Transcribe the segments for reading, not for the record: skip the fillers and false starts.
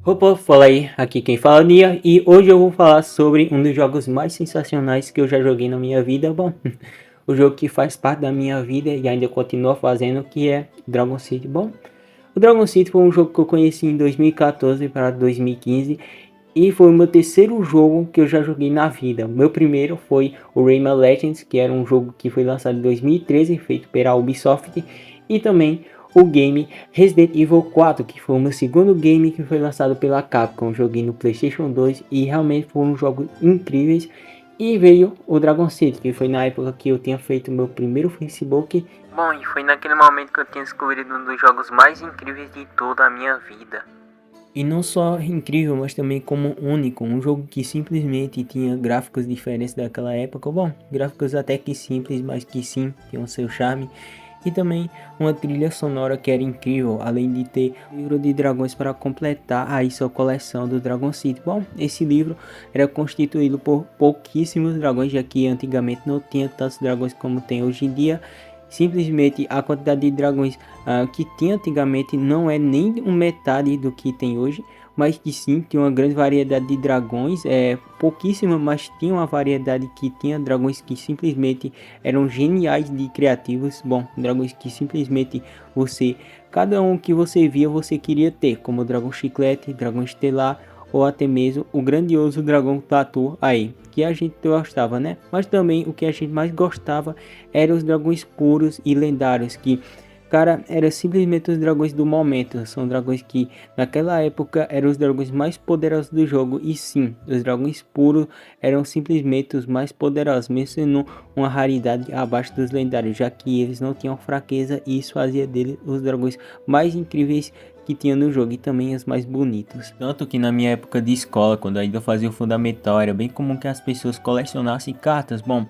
Opa, fala aí, aqui quem fala é Nia e hoje eu vou falar sobre um dos jogos mais sensacionais que eu já joguei na minha vida. Bom, o jogo que faz parte da minha vida e ainda continua fazendo, que é Dragon City. Bom, o Dragon City foi um jogo que eu conheci em 2014 para 2015 e foi o meu terceiro jogo que eu já joguei na vida. O meu primeiro foi o Rayman Legends, que era um jogo que foi lançado em 2013, feito pela Ubisoft, e também o game Resident Evil 4, que foi o meu segundo game que foi lançado pela Capcom. Joguei no PlayStation 2 e realmente foram jogos incríveis. E veio o Dragon City, que foi na época que eu tinha feito meu primeiro Facebook. Bom, e foi naquele momento que eu tinha descobrido um dos jogos mais incríveis de toda a minha vida. E não só incrível, mas também como único, um jogo que simplesmente tinha gráficos diferentes daquela época. Bom, gráficos até que simples, mas que sim, tinham seu charme. E também uma trilha sonora que era incrível, além de ter um livro de dragões para completar aí sua coleção do Dragon City. Bom, esse livro era constituído por pouquíssimos dragões, já que antigamente não tinha tantos dragões como tem hoje em dia. Simplesmente a quantidade de dragões que tinha antigamente não é nem metade do que tem hoje, mas que sim, tinha uma grande variedade de dragões, pouquíssima, mas tinha uma variedade que tinha dragões que simplesmente eram geniais de criativos. Bom, dragões que simplesmente cada um que você via você queria ter, como o dragão chiclete, dragão estelar, ou até mesmo o grandioso dragão tatu aí, que a gente gostava, né? Mas também o que a gente mais gostava eram os dragões puros e lendários, que, cara, eram simplesmente os dragões do momento. São dragões que naquela época eram os dragões mais poderosos do jogo. E sim, os dragões puros eram simplesmente os mais poderosos, mesmo sendo uma raridade abaixo dos lendários, já que eles não tinham fraqueza, e isso fazia deles os dragões mais incríveis que tinha no jogo e também as mais bonitas. Tanto que na minha época de escola, quando ainda fazia o fundamental, era bem comum que as pessoas colecionassem cartas. Bom,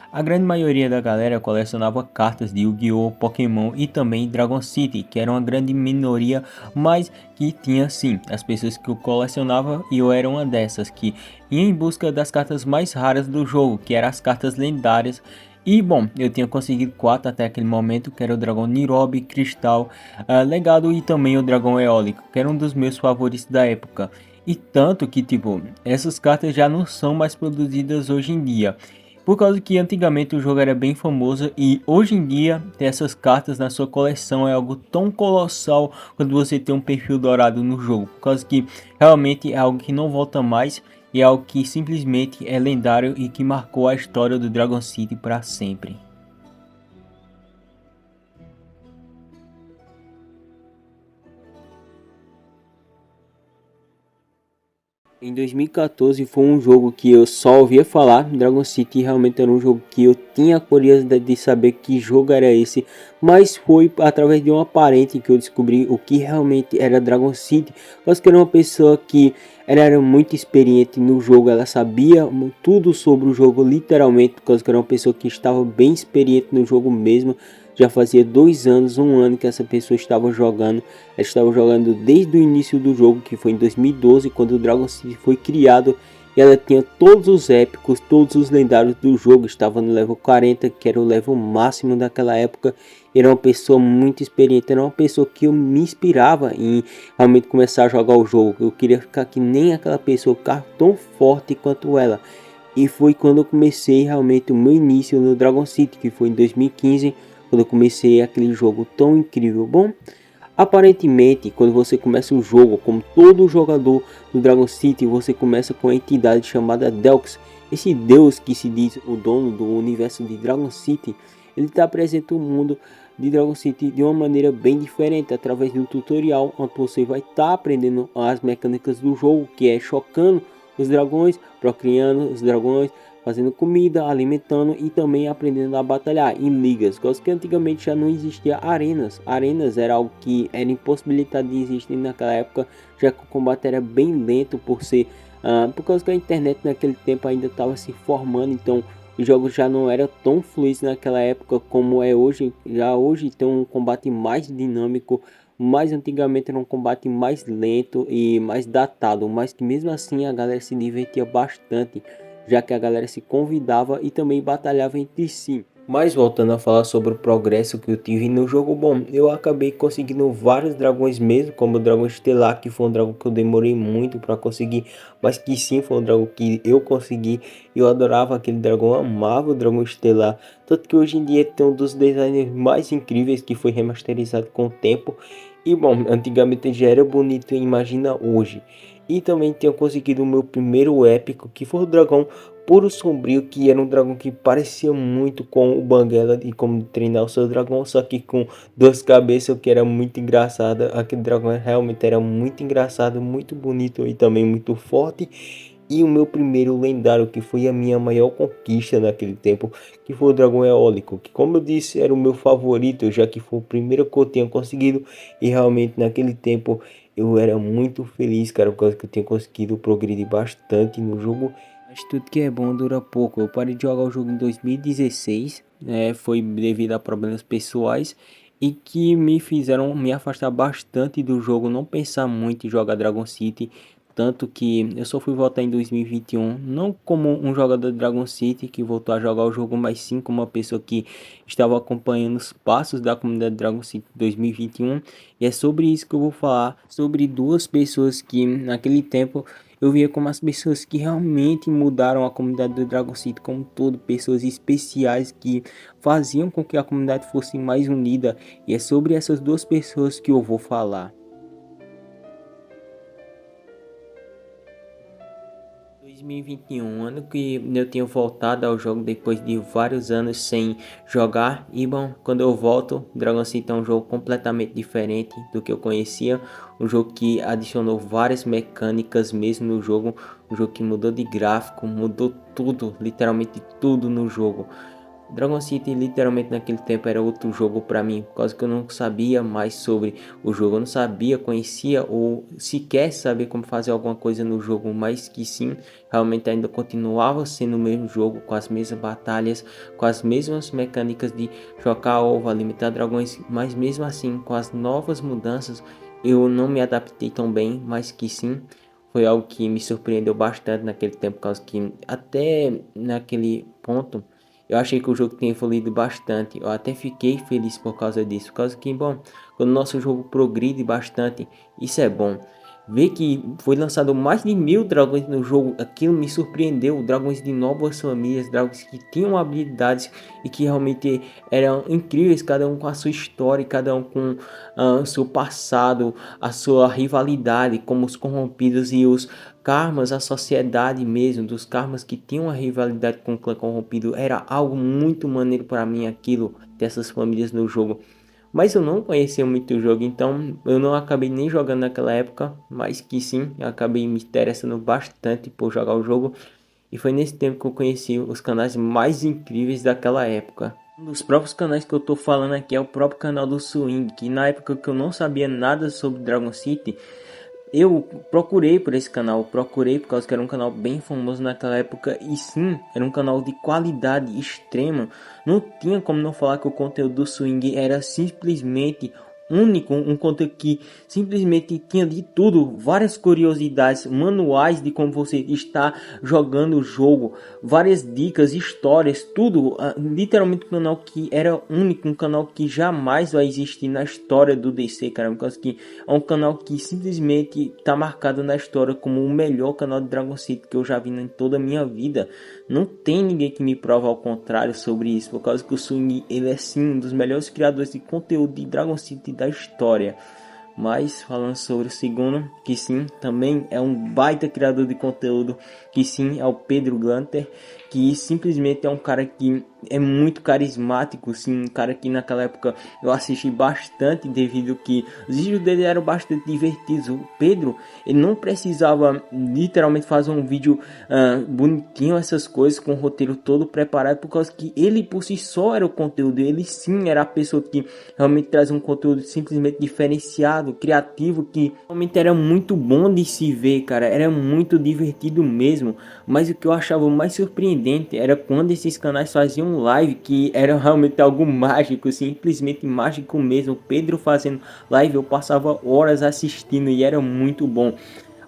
a grande maioria da galera colecionava cartas de Yu-Gi-Oh!, Pokémon e também Dragon City, que era uma grande minoria, mas que tinha sim as pessoas que o colecionavam, e eu era uma dessas que ia em busca das cartas mais raras do jogo, que eram as cartas lendárias. E bom, eu tinha conseguido 4 até aquele momento, que era o dragão Nirobe, Cristal, Legado e também o dragão Eólico, que era um dos meus favoritos da época. E tanto que tipo, essas cartas já não são mais produzidas hoje em dia. Por causa que antigamente o jogo era bem famoso, e hoje em dia ter essas cartas na sua coleção é algo tão colossal quando você tem um perfil dourado no jogo. Por causa que realmente é algo que não volta mais, e é algo que simplesmente é lendário e que marcou a história do Dragon City para sempre. Em 2014 foi um jogo que eu só ouvia falar. Dragon City realmente era um jogo que eu tinha curiosidade de saber que jogo era esse, mas foi através de uma parente que eu descobri o que realmente era Dragon City. Porque que era uma pessoa que ela era muito experiente no jogo, ela sabia tudo sobre o jogo literalmente, porque que era uma pessoa que estava bem experiente no jogo mesmo. Já fazia 2 anos, 1 ano que essa pessoa estava jogando. Ela estava jogando desde o início do jogo, que foi em 2012, quando o Dragon City foi criado. E ela tinha todos os épicos, todos os lendários do jogo. Estava no level 40, que era o level máximo daquela época. Era uma pessoa muito experiente, era uma pessoa que eu me inspirava em realmente começar a jogar o jogo. Eu queria ficar que nem aquela pessoa, ficar tão forte quanto ela. E foi quando eu comecei realmente o meu início no Dragon City, que foi em 2015, quando eu comecei aquele jogo tão incrível. Bom, aparentemente, quando você começa o jogo, como todo jogador do Dragon City, você começa com a entidade chamada Delx. Esse deus que se diz o dono do universo de Dragon City, ele está presente no mundo de Dragon City de uma maneira bem diferente, através de um tutorial onde você vai estar aprendendo as mecânicas do jogo, que é chocando os dragões, procriando os dragões, fazendo comida, alimentando e também aprendendo a batalhar em ligas, coisa que antigamente já não existia arenas. Arenas era algo que era impossibilitado de existir naquela época, já que o combate era bem lento por causa que a internet naquele tempo ainda estava se formando, então os jogos já não eram tão fluidos naquela época como é hoje. Já hoje tem um combate mais dinâmico, mas antigamente era um combate mais lento e mais datado, mas que mesmo assim a galera se divertia bastante, já que a galera se convidava e também batalhava entre si. Mas voltando a falar sobre o progresso que eu tive no jogo, bom, eu acabei conseguindo vários dragões mesmo, como o dragão estelar, que foi um dragão que eu demorei muito para conseguir, mas que sim foi um dragão que eu consegui. Eu adorava aquele dragão, amava o dragão estelar, tanto que hoje em dia tem um dos designs mais incríveis que foi remasterizado com o tempo. E bom, antigamente já era bonito, imagina hoje. E também tenho conseguido o meu primeiro épico, que foi o dragão Puro Sombrio, que era um dragão que parecia muito com o Banguela e como treinar o seu dragão, só que com duas cabeças, o que era muito engraçado. Aquele dragão realmente era muito engraçado, muito bonito e também muito forte. E o meu primeiro lendário, que foi a minha maior conquista naquele tempo, que foi o dragão eólico, que como eu disse era o meu favorito, já que foi o primeiro que eu tinha conseguido. E realmente naquele tempo eu era muito feliz, cara, por causa que eu tinha conseguido progredir bastante no jogo. Mas tudo que é bom dura pouco. Eu parei de jogar o jogo em 2016, foi devido a problemas pessoais e que me fizeram me afastar bastante do jogo, não pensar muito em jogar Dragon City. Tanto que eu só fui voltar em 2021, não como um jogador de Dragon City que voltou a jogar o jogo, mas sim como uma pessoa que estava acompanhando os passos da comunidade Dragon City 2021. E é sobre isso que eu vou falar, sobre duas pessoas que naquele tempo eu via como as pessoas que realmente mudaram a comunidade do Dragon City como um todo, pessoas especiais que faziam com que a comunidade fosse mais unida. E é sobre essas duas pessoas que eu vou falar. 2021, ano que eu tinha voltado ao jogo depois de vários anos sem jogar. E bom, quando eu volto, Dragon City é um jogo completamente diferente do que eu conhecia. Um jogo que adicionou várias mecânicas mesmo no jogo. Um jogo que mudou de gráfico, mudou tudo, literalmente tudo no jogo. Dragon City literalmente naquele tempo era outro jogo para mim, por causa que eu não sabia mais sobre o jogo, eu não sabia, conhecia ou sequer sabia como fazer alguma coisa no jogo, mas que sim, realmente ainda continuava sendo o mesmo jogo, com as mesmas batalhas, com as mesmas mecânicas de chocar ovo, alimentar dragões, mas mesmo assim, com as novas mudanças, eu não me adaptei tão bem, mas que sim, foi algo que me surpreendeu bastante naquele tempo, por causa que até naquele ponto eu achei que o jogo tinha evoluído bastante. Eu até fiquei feliz por causa disso. Por causa que, bom, quando o nosso jogo progride bastante, isso é bom. Ver que foi lançado mais de 1000 dragões no jogo, aquilo me surpreendeu. Dragões de novas famílias, dragões que tinham habilidades e que realmente eram incríveis, cada um com a sua história, cada um com o seu passado, a sua rivalidade, como os corrompidos e os karmas, a sociedade mesmo, dos karmas que tinham uma rivalidade com o clã corrompido, era algo muito maneiro para mim aquilo, dessas famílias no jogo. Mas eu não conhecia muito o jogo, então eu não acabei nem jogando naquela época, mas que sim, eu acabei me interessando bastante por jogar o jogo. E foi nesse tempo que eu conheci os canais mais incríveis daquela época. Um dos próprios canais que eu tô falando aqui é o próprio canal do Swing, que na época que eu não sabia nada sobre Dragon City, eu procurei por esse canal, procurei por causa que era um canal bem famoso naquela época e sim, era um canal de qualidade extrema. Não tinha como não falar que o conteúdo do Swing era simplesmente único, um conteúdo que simplesmente tinha de tudo, várias curiosidades, manuais de como você está jogando o jogo, várias dicas, histórias, tudo, literalmente um canal que era único, um canal que jamais vai existir na história do DC, cara, por causa que é um canal que simplesmente está marcado na história como o melhor canal de Dragon City que eu já vi em toda a minha vida. Não tem ninguém que me prova ao contrário sobre isso, por causa que o Swing, ele é sim um dos melhores criadores de conteúdo de Dragon City da história. Mas falando sobre o segundo, que sim, também é um baita criador de conteúdo, que sim, é o Pedro Gunter, que simplesmente é um cara que é muito carismático, sim, um cara que naquela época eu assisti bastante devido que os vídeos dele eram bastante divertidos. O Pedro, ele não precisava literalmente fazer um vídeo bonitinho, essas coisas, com o roteiro todo preparado, por causa que ele por si só era o conteúdo, ele sim era a pessoa que realmente traz um conteúdo simplesmente diferenciado, criativo, que realmente era muito bom de se ver, cara, era muito divertido mesmo. Mas o que eu achava mais surpreendente era quando esses canais faziam live, que era realmente algo mágico, simplesmente mágico mesmo. O Pedro fazendo live, eu passava horas assistindo e era muito bom.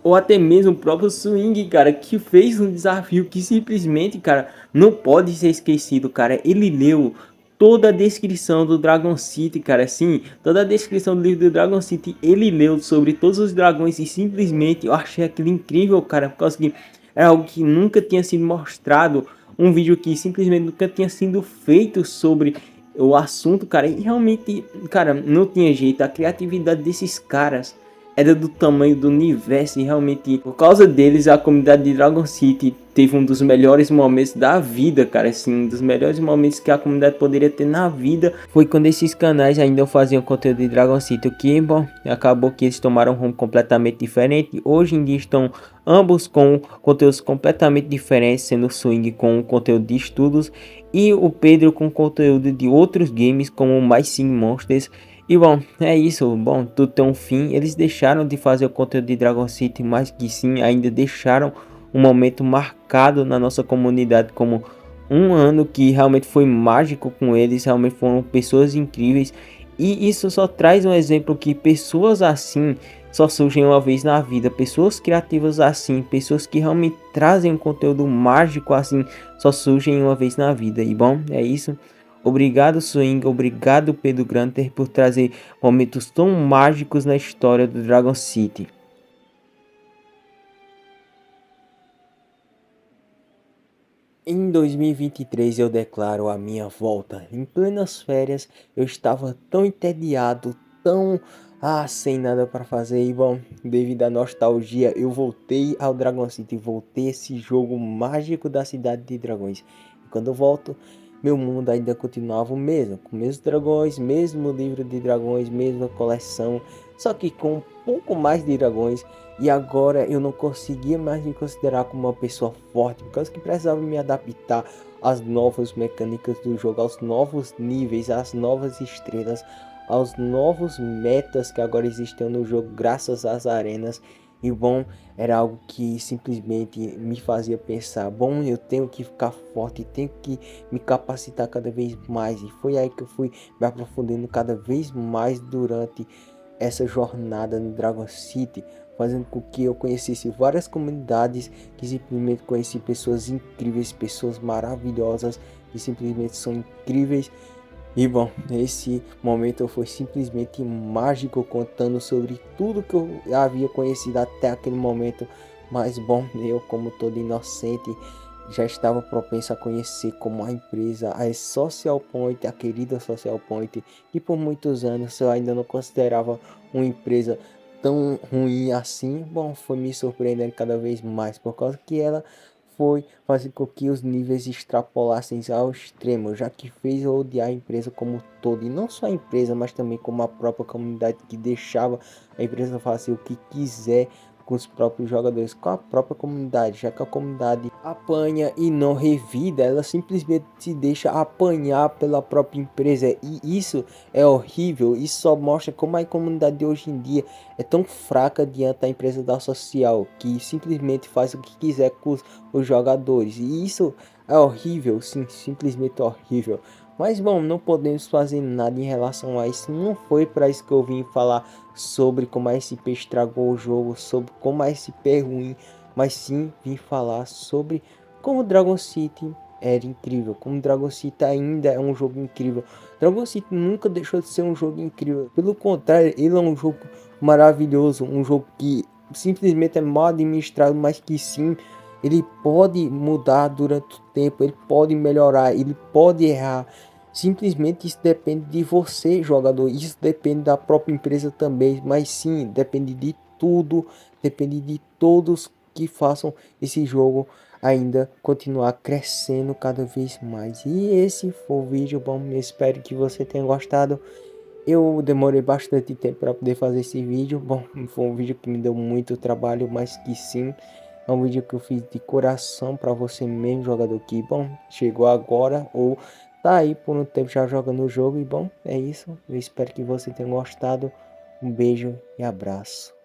ou até mesmo o próprio Swing, cara, que fez um desafio que simplesmente, cara, não pode ser esquecido, cara. Ele leu toda a descrição do Dragon City, cara, sim, toda a descrição do livro do Dragon City, ele leu sobre todos os dragões e simplesmente eu achei aquilo incrível, cara, por causa que era algo que nunca tinha sido mostrado, um vídeo que simplesmente nunca tinha sido feito sobre o assunto, cara, e realmente, cara, não tinha jeito, a criatividade desses caras era do tamanho do universo e realmente por causa deles a comunidade de Dragon City teve um dos melhores momentos da vida, cara, assim, um dos melhores momentos que a comunidade poderia ter na vida foi quando esses canais ainda faziam conteúdo de Dragon City, o que, bom, acabou que eles tomaram um rumo completamente diferente, hoje em dia estão ambos com conteúdos completamente diferentes, sendo o Swing com conteúdo de estudos e o Pedro com conteúdo de outros games como My Sim Monsters. E bom, é isso, bom, tudo tem um fim, eles deixaram de fazer o conteúdo de Dragon City, mas que sim, ainda deixaram um momento marcado na nossa comunidade como um ano que realmente foi mágico com eles, realmente foram pessoas incríveis. E isso só traz um exemplo que pessoas assim só surgem uma vez na vida, pessoas criativas assim, pessoas que realmente trazem um conteúdo mágico assim, só surgem uma vez na vida. E bom, é isso. Obrigado, Swing. Obrigado, Pedro Granter, por trazer momentos tão mágicos na história do Dragon City. Em 2023 eu declaro a minha volta. Em plenas férias eu estava tão entediado, tão sem nada para fazer. E bom, devido à nostalgia, eu voltei ao Dragon City, voltei a esse jogo mágico da cidade de dragões. E quando eu volto, meu mundo ainda continuava o mesmo, com os mesmos dragões, mesmo livro de dragões, mesma coleção, só que com um pouco mais de dragões. E agora eu não conseguia mais me considerar como uma pessoa forte, por causa que precisava me adaptar às novas mecânicas do jogo, aos novos níveis, às novas estrelas, aos novos metas que agora existem no jogo graças às arenas. E bom, era algo que simplesmente me fazia pensar, bom, eu tenho que ficar forte, tenho que me capacitar cada vez mais. E foi aí que eu fui me aprofundando cada vez mais durante essa jornada no Dragon City, fazendo com que eu conhecesse várias comunidades, que simplesmente conheci pessoas incríveis, pessoas maravilhosas, que simplesmente são incríveis. E bom, esse momento foi simplesmente mágico, contando sobre tudo que eu havia conhecido até aquele momento. Mas bom, eu como todo inocente já estava propenso a conhecer como a empresa, a Social Point, a querida Social Point, que por muitos anos eu ainda não considerava uma empresa tão ruim assim. Bom, foi me surpreendendo cada vez mais, por causa que ela foi fazer com que os níveis extrapolassem ao extremo, já que fez eu odiar a empresa como um todo, e não só a empresa, mas também como a própria comunidade, que deixava a empresa fazer o que quiser com os próprios jogadores, com a própria comunidade, já que a comunidade apanha e não revida, ela simplesmente se deixa apanhar pela própria empresa, e isso é horrível. Isso só mostra como a comunidade de hoje em dia é tão fraca diante da empresa da social, que simplesmente faz o que quiser com os jogadores, e isso é horrível, sim, simplesmente horrível. Mas bom, não podemos fazer nada em relação a isso. Não foi para isso que eu vim falar sobre como a SP estragou o jogo, sobre como a SP é ruim, mas sim vim falar sobre como Dragon City era incrível, como Dragon City ainda é um jogo incrível. Dragon City nunca deixou de ser um jogo incrível, pelo contrário, ele é um jogo maravilhoso, um jogo que simplesmente é mal administrado, mas que sim, ele pode mudar durante o tempo, ele pode melhorar, ele pode errar. Simplesmente isso depende de você, jogador. Isso depende da própria empresa também. Mas sim, depende de tudo. Depende de todos que façam esse jogo ainda continuar crescendo cada vez mais. E esse foi o vídeo. Bom, eu espero que você tenha gostado. Eu demorei bastante tempo para poder fazer esse vídeo. Bom, foi um vídeo que me deu muito trabalho, mas que sim, é um vídeo que eu fiz de coração para você mesmo, jogador, que bom, chegou agora ou tá aí por um tempo já jogando o jogo. E bom, é isso. Eu espero que você tenha gostado. Um beijo e abraço.